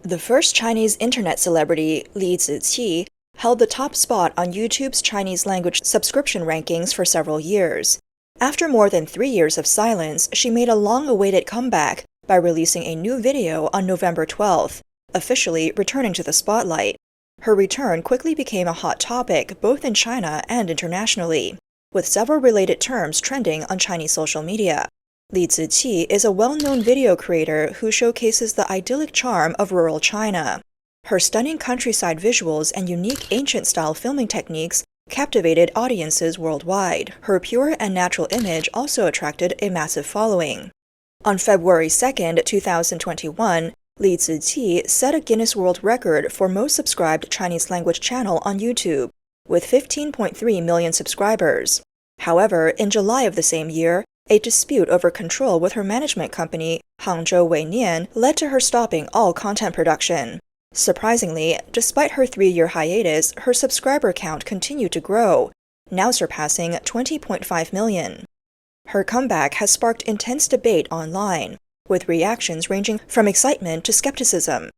The first Chinese internet celebrity, Li Ziqi, held the top spot on YouTube's Chinese language subscription rankings for several years. After more than 3 years of silence, she made a long-awaited comeback by releasing a new video on November 12th, officially returning to the spotlight. Her return quickly became a hot topic both in China and internationally, with several related terms trending on Chinese social media. Li Ziqi is a well-known video creator who showcases the idyllic charm of rural China. Her stunning countryside visuals and unique ancient-style filming techniques captivated audiences worldwide. Her pure and natural image also attracted a massive following. On February 2, 2021, Li Ziqi set a Guinness World Record for most subscribed Chinese-language channel on YouTube, with 15.3 million subscribers. However, in July of the same year, a dispute over control with her management company, Hangzhou Weinian, led to her stopping all content production. Surprisingly, despite her 3-year hiatus, her subscriber count continued to grow, now surpassing 20.5 million. Her comeback has sparked intense debate online, with reactions ranging from excitement to skepticism.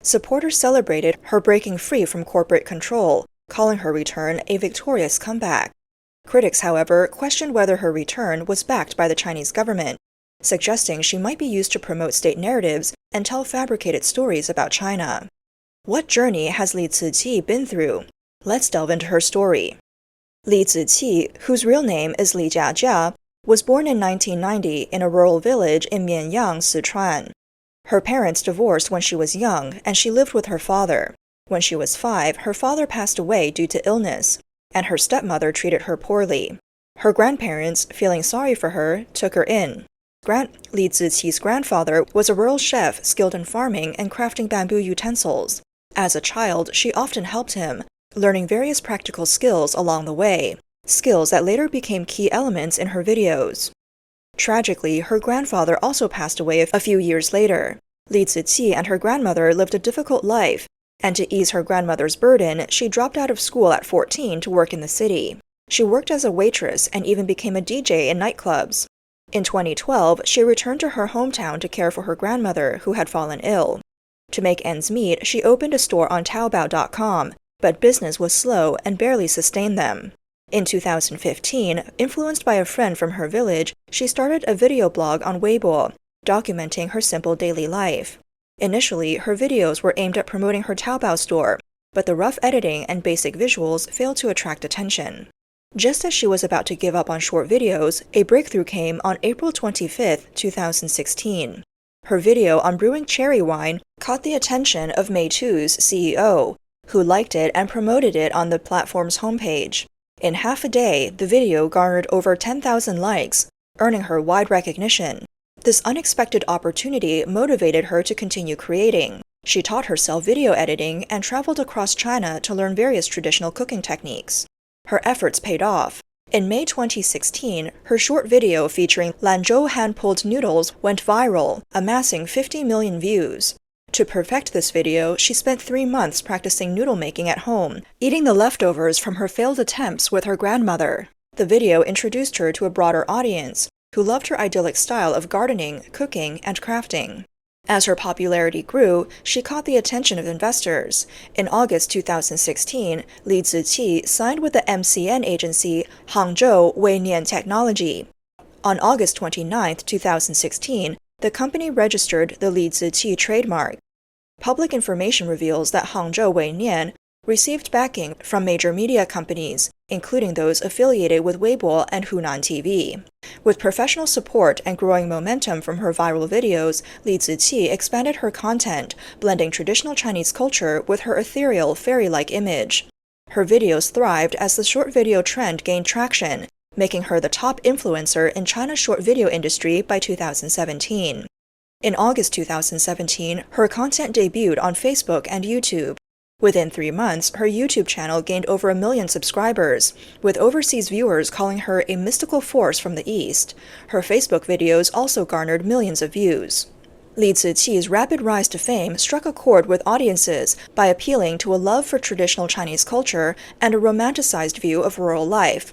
Supporters celebrated her breaking free from corporate control, calling her return a victorious comeback. Critics, however, questioned whether her return was backed by the Chinese government, suggesting she might be used to promote state narratives and tell fabricated stories about China. What journey has Li Ziqi been through? Let's delve into her story. Li Ziqi, whose real name is Li Jiajia, was born in 1990 in a rural village in Mianyang, Sichuan. Her parents divorced when she was young, and she lived with her father. When she was 5, her father passed away due to illness, and her stepmother treated her poorly. Her grandparents, feeling sorry for her, took her in. Li Ziqi's grandfather was a rural chef skilled in farming and crafting bamboo utensils. As a child, she often helped him, learning various practical skills along the way, skills that later became key elements in her videos. Tragically, her grandfather also passed away a few years later. Li Ziqi and her grandmother lived a difficult life, and to ease her grandmother's burden, she dropped out of school at 14 to work in the city. She worked as a waitress and even became a DJ in nightclubs. In 2012, she returned to her hometown to care for her grandmother, who had fallen ill. To make ends meet, she opened a store on Taobao.com, but business was slow and barely sustained them. In 2015, influenced by a friend from her village, she started a video blog on Weibo, documenting her simple daily life. Initially, her videos were aimed at promoting her Taobao store, but the rough editing and basic visuals failed to attract attention. Just as she was about to give up on short videos, a breakthrough came on April 25, 2016. Her video on brewing cherry wine caught the attention of Meitu's CEO, who liked it and promoted it on the platform's homepage. In half a day, the video garnered over 10,000 likes, earning her wide recognition. This unexpected opportunity motivated her to continue creating. She taught herself video editing and traveled across China to learn various traditional cooking techniques. Her efforts paid off. In May 2016, her short video featuring Lanzhou hand-pulled noodles went viral, amassing 50 million views. To perfect this video, she spent 3 months practicing noodle making at home, eating the leftovers from her failed attempts with her grandmother. The video introduced her to a broader audience, who loved her idyllic style of gardening, cooking, and crafting. As her popularity grew, she caught the attention of investors. In August 2016, Li Ziqi signed with the MCN agency Hangzhou Weinian Technology. On August 29, 2016, the company registered the Li Ziqi trademark. Public information reveals that Hangzhou Weinian received backing from major media companies, including those affiliated with Weibo and Hunan TV. With professional support and growing momentum from her viral videos, Li Ziqi expanded her content, blending traditional Chinese culture with her ethereal, fairy-like image. Her videos thrived as the short video trend gained traction, making her the top influencer in China's short video industry by 2017. In August 2017, her content debuted on Facebook and YouTube. Within 3 months, her YouTube channel gained over 1 million subscribers, with overseas viewers calling her a mystical force from the East. Her Facebook videos also garnered millions of views. Li Ziqi's rapid rise to fame struck a chord with audiences by appealing to a love for traditional Chinese culture and a romanticized view of rural life.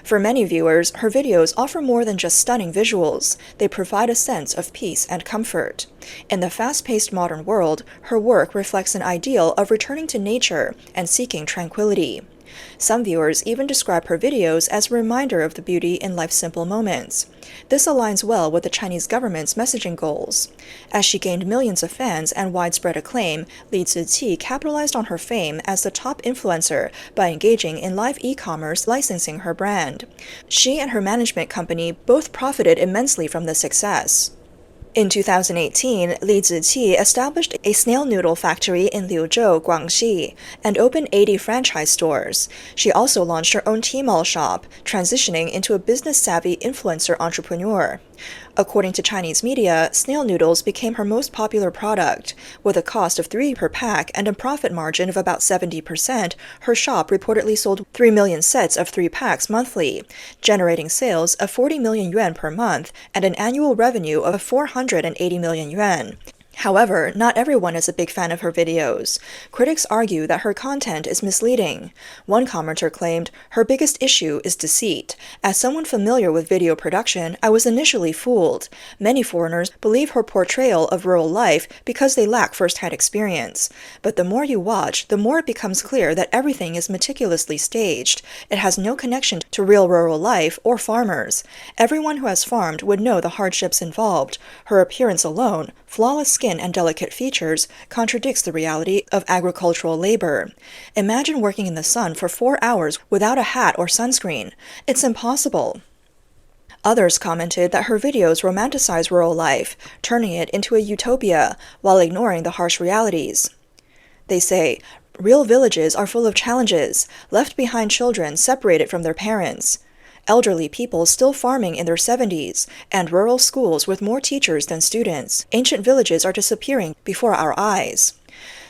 For many viewers, her videos offer more than just stunning visuals. They provide a sense of peace and comfort. In the fast-paced modern world, her work reflects an ideal of returning to nature and seeking tranquility. Some viewers even describe her videos as a reminder of the beauty in life's simple moments. This aligns well with the Chinese government's messaging goals. As she gained millions of fans and widespread acclaim, Li Ziqi capitalized on her fame as the top influencer by engaging in live e-commerce licensing her brand. She and her management company both profited immensely from the success. In 2018, Li Ziqi established a snail noodle factory in Liuzhou, Guangxi, and opened 80 franchise stores. She also launched her own Tmall shop, transitioning into a business-savvy influencer entrepreneur. According to Chinese media, snail noodles became her most popular product. With a cost of 3 per pack and a profit margin of about 70%, her shop reportedly sold 3 million sets of 3 packs monthly, generating sales of 40 million yuan per month and an annual revenue of 480 million yuan. However, not everyone is a big fan of her videos. Critics argue that her content is misleading. One commenter claimed, "Her biggest issue is deceit. As someone familiar with video production, I was initially fooled. Many foreigners believe her portrayal of rural life because they lack first-hand experience. But the more you watch, the more it becomes clear that everything is meticulously staged. It has no connection to real rural life or farmers. Everyone who has farmed would know the hardships involved. Her appearance alone, flawless skin and delicate features, contradicts the reality of agricultural labor. Imagine working in the sun for 4 hours without a hat or sunscreen. It's impossible." Others commented that her videos romanticize rural life, turning it into a utopia while ignoring the harsh realities. They say, "Real villages are full of challenges, left behind children separated from their parents. Elderly people still farming in their 70s, and rural schools with more teachers than students. Ancient villages are disappearing before our eyes."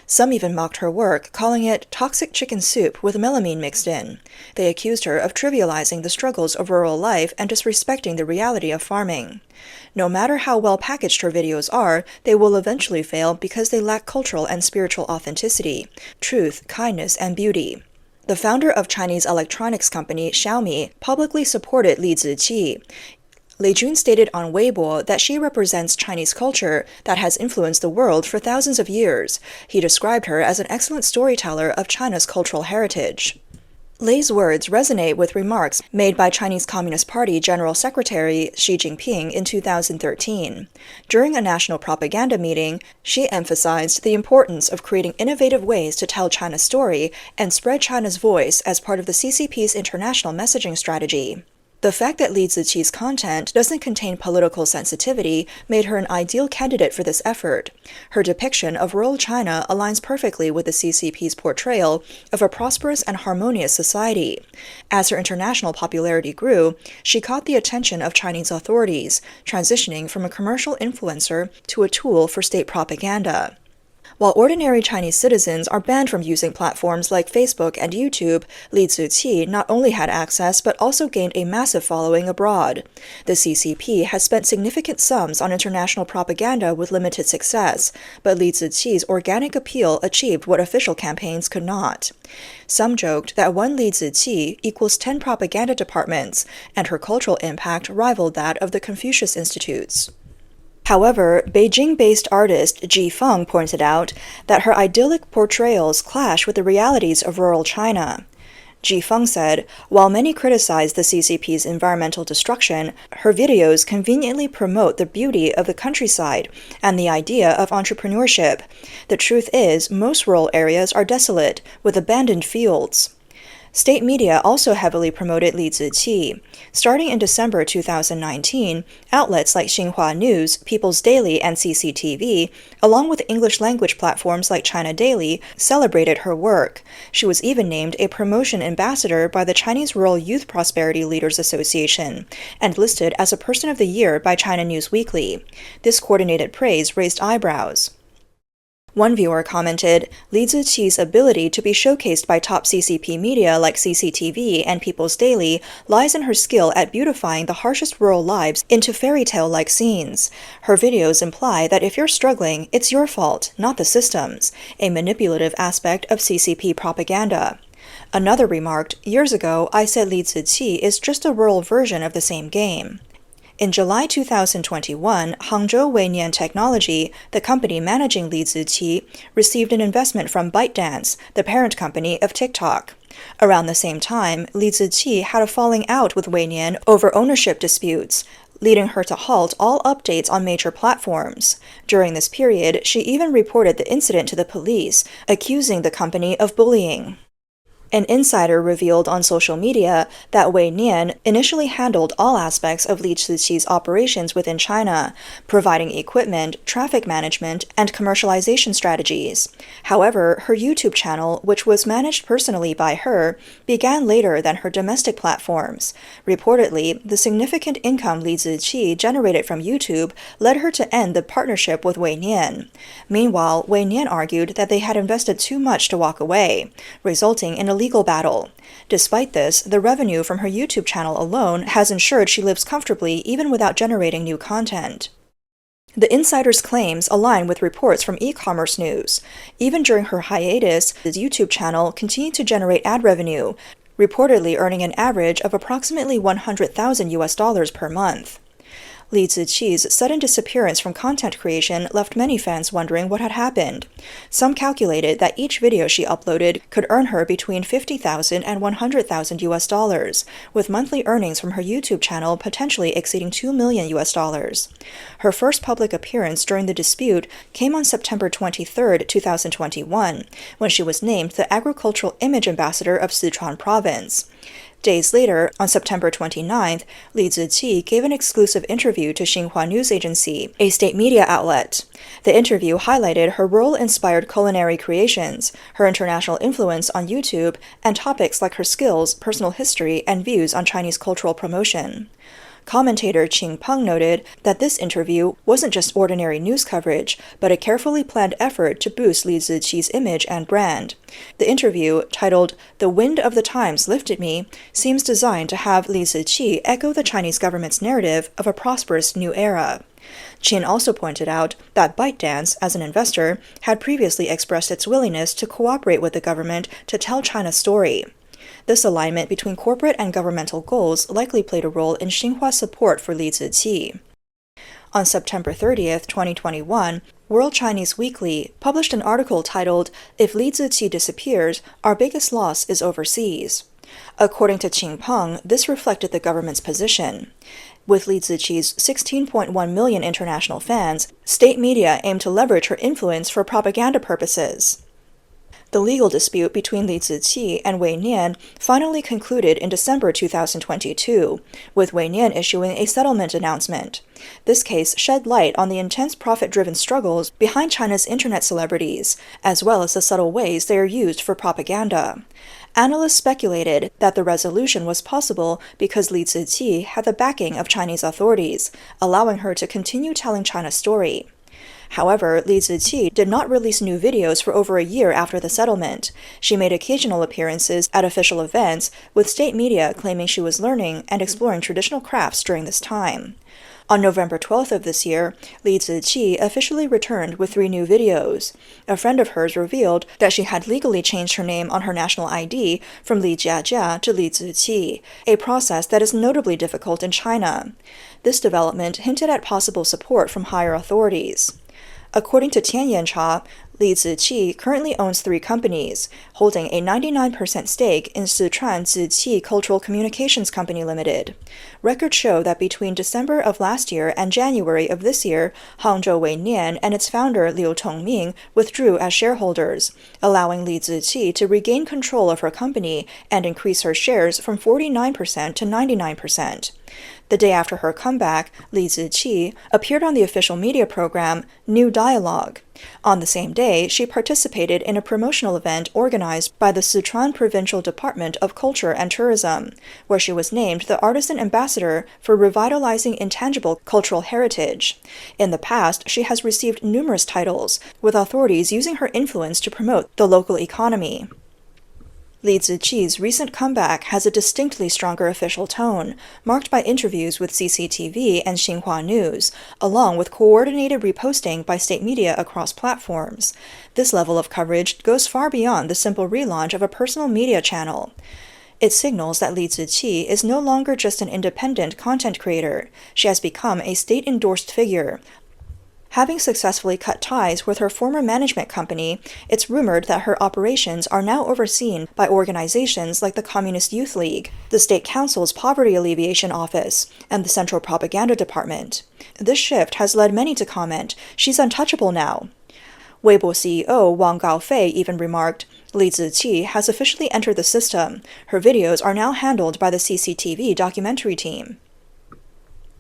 Some even mocked her work, calling it toxic chicken soup with melamine mixed in. They accused her of trivializing the struggles of rural life and disrespecting the reality of farming. No matter how well packaged her videos are, they will eventually fail because they lack cultural and spiritual authenticity, truth, kindness, and beauty. The founder of Chinese electronics company Xiaomi publicly supported Li Ziqi. Li Jun stated on Weibo that she represents Chinese culture that has influenced the world for thousands of years. He described her as an excellent storyteller of China's cultural heritage. Li's words resonate with remarks made by Chinese Communist Party General Secretary Xi Jinping in 2013. During a national propaganda meeting, she emphasized the importance of creating innovative ways to tell China's story and spread China's voice as part of the CCP's international messaging strategy. The fact that Li Ziqi's content doesn't contain political sensitivity made her an ideal candidate for this effort. Her depiction of rural China aligns perfectly with the CCP's portrayal of a prosperous and harmonious society. As her international popularity grew, she caught the attention of Chinese authorities, transitioning from a commercial influencer to a tool for state propaganda. While ordinary Chinese citizens are banned from using platforms like Facebook and YouTube, Li Ziqi not only had access but also gained a massive following abroad. The CCP has spent significant sums on international propaganda with limited success, but Li Ziqi's organic appeal achieved what official campaigns could not. Some joked that one Li Ziqi equals 10 propaganda departments, and her cultural impact rivaled that of the Confucius Institutes. However, Beijing-based artist Ji Feng pointed out that her idyllic portrayals clash with the realities of rural China. Ji Feng said, while many criticize the CCP's environmental destruction, her videos conveniently promote the beauty of the countryside and the idea of entrepreneurship. The truth is, most rural areas are desolate, with abandoned fields. State media also heavily promoted Li Ziqi. Starting in December 2019, outlets like Xinhua News, People's Daily, and CCTV, along with English-language platforms like China Daily, celebrated her work. She was even named a promotion ambassador by the Chinese Rural Youth Prosperity Leaders Association, and listed as a Person of the Year by China News Weekly. This coordinated praise raised eyebrows. One viewer commented, Li Ziqi's ability to be showcased by top CCP media like CCTV and People's Daily lies in her skill at beautifying the harshest rural lives into fairy tale-like scenes. Her videos imply that if you're struggling, it's your fault, not the system's, a manipulative aspect of CCP propaganda. Another remarked, "Years ago, I said Li Ziqi is just a rural version of the same game." In July 2021, Hangzhou Weinian Technology, the company managing Li Ziqi, received an investment from ByteDance, the parent company of TikTok. Around the same time, Li Ziqi had a falling out with Weinian over ownership disputes, leading her to halt all updates on major platforms. During this period, she even reported the incident to the police, accusing the company of bullying. An insider revealed on social media that Wei Nian initially handled all aspects of Li Ziqi's operations within China, providing equipment, traffic management, and commercialization strategies. However, her YouTube channel, which was managed personally by her, began later than her domestic platforms. Reportedly, the significant income Li Ziqi generated from YouTube led her to end the partnership with Wei Nian. Meanwhile, Wei Nian argued that they had invested too much to walk away, resulting in a legal battle. Despite this, the revenue from her YouTube channel alone has ensured she lives comfortably even without generating new content. The insider's claims align with reports from e-commerce news. Even during her hiatus, his YouTube channel continued to generate ad revenue, reportedly earning an average of approximately $100,000 per month. Li Ziqi's sudden disappearance from content creation left many fans wondering what had happened. Some calculated that each video she uploaded could earn her between $50,000 and $100,000, with monthly earnings from her YouTube channel potentially exceeding $2 million. Her first public appearance during the dispute came on September 23, 2021, when she was named the Agricultural Image Ambassador of Sichuan Province. Days later, on September 29th, Li Ziqi gave an exclusive interview to Xinhua News Agency, a state media outlet. The interview highlighted her rural-inspired culinary creations, her international influence on YouTube, and topics like her skills, personal history, and views on Chinese cultural promotion. Commentator Qing Peng noted that this interview wasn't just ordinary news coverage, but a carefully planned effort to boost Li Ziqi's image and brand. The interview, titled "The Wind of the Times Lifted Me," seems designed to have Li Ziqi echo the Chinese government's narrative of a prosperous new era. Qin also pointed out that ByteDance, as an investor, had previously expressed its willingness to cooperate with the government to tell China's story. This alignment between corporate and governmental goals likely played a role in Xinhua's support for Li Ziqi. On September 30, 2021, World Chinese Weekly published an article titled, "If Li Ziqi disappears, our biggest loss is overseas." According to Qing Peng, this reflected the government's position. With Li Ziqi's 16.1 million international fans, state media aimed to leverage her influence for propaganda purposes. The legal dispute between Li Ziqi and Wei Nian finally concluded in December 2022, with Wei Nian issuing a settlement announcement. This case shed light on the intense profit-driven struggles behind China's internet celebrities, as well as the subtle ways they are used for propaganda. Analysts speculated that the resolution was possible because Li Ziqi had the backing of Chinese authorities, allowing her to continue telling China's story. However, Li Ziqi did not release new videos for over a year after the settlement. She made occasional appearances at official events, with state media claiming she was learning and exploring traditional crafts during this time. On November 12th of this year, Li Ziqi officially returned with 3 new videos. A friend of hers revealed that she had legally changed her name on her national ID from Li Jiajia to Li Ziqi, a process that is notably difficult in China. This development hinted at possible support from higher authorities. According to Tianyancha, Li Ziqi currently owns 3 companies, holding a 99% stake in Sichuan Ziqi Cultural Communications Company Limited. Records show that between December of last year and January of this year, Hangzhou Wei Nian and its founder Liu Tongming withdrew as shareholders, allowing Li Ziqi to regain control of her company and increase her shares from 49% to 99%. The day after her comeback, Li Ziqi appeared on the official media program New Dialogue. On the same day, she participated in a promotional event organized by the Sichuan Provincial Department of Culture and Tourism, where she was named the Artisan Ambassador for Revitalizing Intangible Cultural Heritage. In the past, she has received numerous titles, with authorities using her influence to promote the local economy. Li Ziqi's recent comeback has a distinctly stronger official tone, marked by interviews with CCTV and Xinhua News, along with coordinated reposting by state media across platforms. This level of coverage goes far beyond the simple relaunch of a personal media channel. It signals that Li Ziqi is no longer just an independent content creator. She has become a state-endorsed figure. Having successfully cut ties with her former management company, it's rumored that her operations are now overseen by organizations like the Communist Youth League, the State Council's Poverty Alleviation Office, and the Central Propaganda Department. This shift has led many to comment, "She's untouchable now." Weibo CEO Wang Gaofei even remarked, "Li Ziqi has officially entered the system. Her videos are now handled by the CCTV documentary team."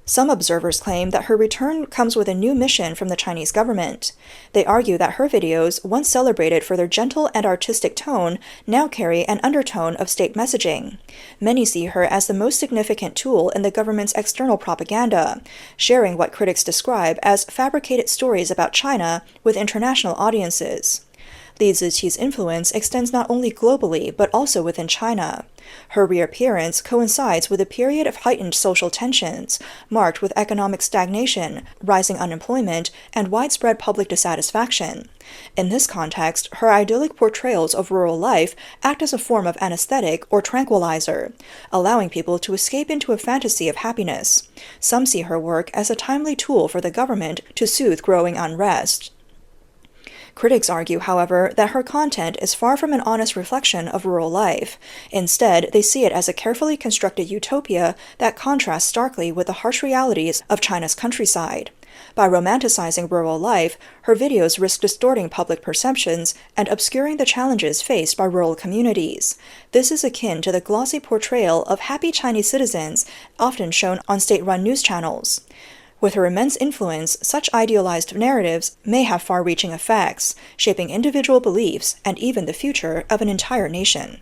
Some observers claim that her return comes with a new mission from the Chinese government. They argue that her videos, once celebrated for their gentle and artistic tone, now carry an undertone of state messaging. Many see her as the most significant tool in the government's external propaganda, sharing what critics describe as fabricated stories about China with international audiences. Li Ziqi's influence extends not only globally, but also within China. Her reappearance coincides with a period of heightened social tensions, marked with economic stagnation, rising unemployment, and widespread public dissatisfaction. In this context, her idyllic portrayals of rural life act as a form of anesthetic or tranquilizer, allowing people to escape into a fantasy of happiness. Some see her work as a timely tool for the government to soothe growing unrest. Critics argue, however, that her content is far from an honest reflection of rural life. Instead, they see it as a carefully constructed utopia that contrasts starkly with the harsh realities of China's countryside. By romanticizing rural life, her videos risk distorting public perceptions and obscuring the challenges faced by rural communities. This is akin to the glossy portrayal of happy Chinese citizens often shown on state-run news channels. With her immense influence, such idealized narratives may have far-reaching effects, shaping individual beliefs and even the future of an entire nation.